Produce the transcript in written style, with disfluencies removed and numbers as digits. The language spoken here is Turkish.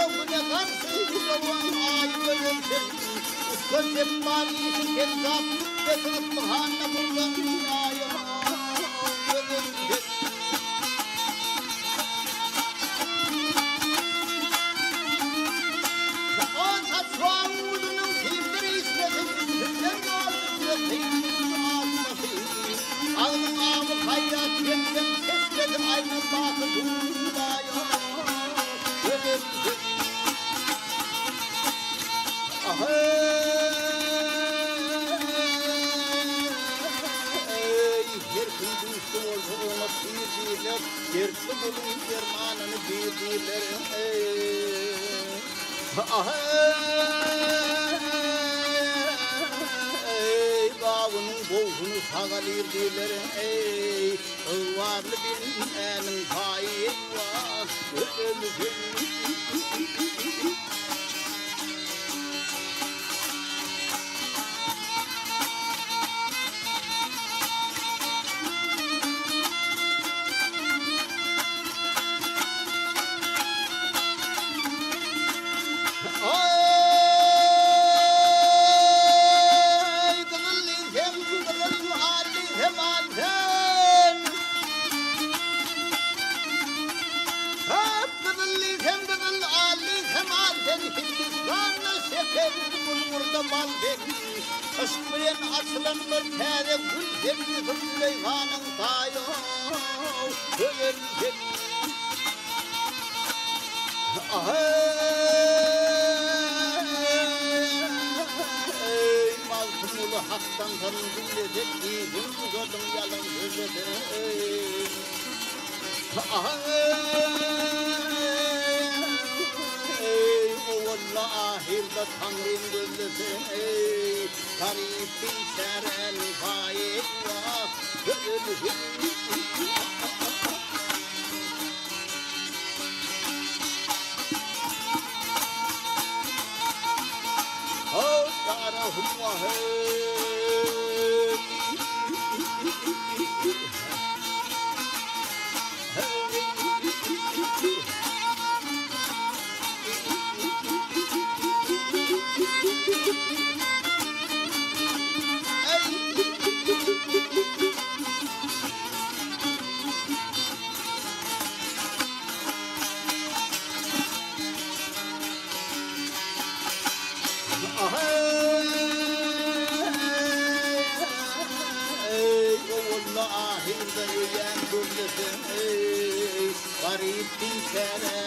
şevkine karşı doğan ay ölümsün. Göz hep mali kezzap ve tatlıhanla buradan dünyaya ölümsün. O saçma uğrunun kimdir işledim, sizden vardır yüreğim ağzmasın. Ağzım ağımı hayrat yeniden sesledim, aynen bakı dünyaya ölümsün. Her kim düştü olsa bir diler, dertli bulun dermanını bir diler. Bağının boğunu sağalir diler. Varlı bilmenin payı var, ölümsün. Aşkıyan açılanlar tere gül zemli hülleyhanın tayo ölümsün. Mazlum ulu haktan tanım billedek İzin uzadım yalan söyledim. Oğulla ahirde Tanrım gözlesin. Tarifin şeren fayet var ölümsün. Oh, darahum ahirde yüyen güllesin. Garip bir sene